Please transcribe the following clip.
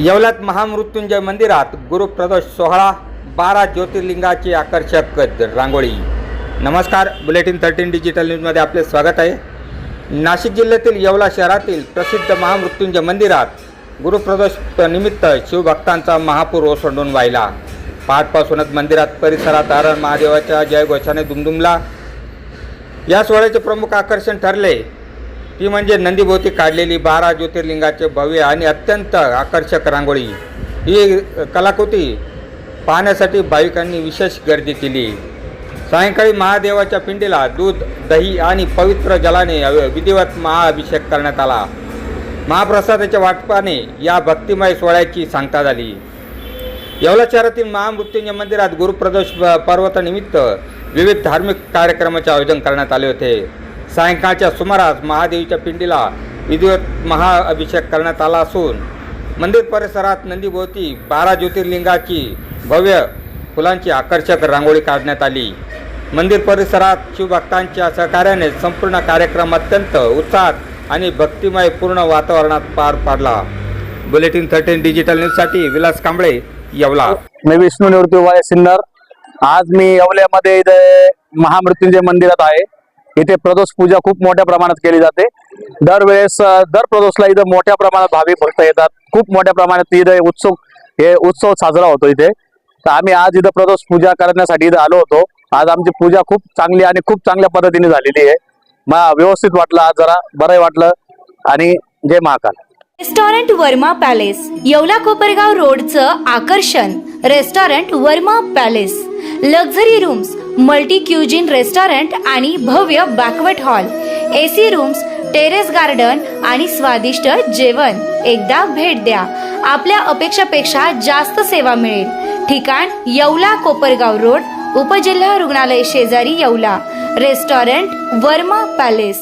येवल्यात महामृत्युंजय मंदिरात गुरुप्रदोष सोहळा, 12 ज्योतिर्लिंगाची आकर्षक रांगोळी। नमस्कार, बुलेटिन 13 डिजिटल न्यूजमध्ये आपले स्वागत आहे। नाशिक जिल्ह्यातील येवला शहरातील प्रसिद्ध महामृत्युंजय मंदिरात गुरुप्रदोष निमित्त शिवभक्तांचा महापूर ओसंडून वाहिला। पहाटपासूनच मंदिरात परिसरात हर महादेवाच्या जयघोषाने दुमदुमला। या सोहळ्याचे प्रमुख आकर्षण ठरले ती म्हणजे नंदीभोवती काढलेली 12 ज्योतिर्लिंगाचे भव्य आणि अत्यंत आकर्षक रांगोळी। ही कलाकृती पाहण्यासाठी भाविकांनी विशेष गर्दी केली। सायंकाळी महादेवाच्या पिंडीला दूध, दही आणि पवित्र जलाने विधिवत महाअभिषेक करण्यात आला। महाप्रसादाच्या वाटपाने या भक्तिमय सोहळ्याची सांगता झाली। येवला शहरातील महामृत्युंजय मंदिरात गुरुप्रदोष पर्वतानिमित्त विविध धार्मिक कार्यक्रमाचे आयोजन करण्यात आले होते। सायंकाळच्या सुमारास महादेवीच्या पिंडीला विधिवत महाअभिषेक करण्यात आला असून मंदिर परिसरात नंदीभोवती 12 ज्योतिर्लिंगाची भव्य फुलांची आकर्षक रांगोळी काढण्यात आली। मंदिर परिसरात शिवभक्तांच्या सहकार्याने संपूर्ण कार्यक्रम अत्यंत उत्साहात आणि भक्तिमय पूर्ण वातावरणात पार पाडला। बुलेटिन 13 डिजिटल न्यूजसाठी विलास कांबळे, येवला। मी विष्णू निवृत्ती उभाळे सिन्नर। आज मी येवल्यामध्ये इथे महामृत्युंजय मंदिरात आहे। इथे प्रदोष पूजा खूप मोठ्या प्रमाणात केली जाते। दरवेळेस दर प्रदोषला इथे मोठ्या प्रमाणात भाविक भक्त येतात। खूप मोठ्या प्रमाणात इथे उत्सव साजरा होतो इथे। तर आम्ही आज इथे प्रदोष पूजा करण्यासाठी इथे आलो होतो। आज आमची पूजा खूप चांगली आणि खूप चांगल्या पद्धतीने झालेली आहे। मला व्यवस्थित वाटलं, आज जरा बरं वाटलं आणि जय महाकाल। रेस्टॉरंट वर्मा पॅलेस, येवला कोपरगाव रोडचं आकर्षण। Restaurant Verma palace, luxury rooms, multi cuisine restaurant आणि भव्य banquet hall, AC rooms, terrace garden आणि स्वादिष्ट जेवण। एकदा भेट द्या, आपल्या अपेक्षापेक्षा जास्त सेवा मिळेल। ठिकाण येवला कोपरगाव रोड, उपजिल्हा रुग्णालय शेजारी, येवला। Restaurant Verma palace.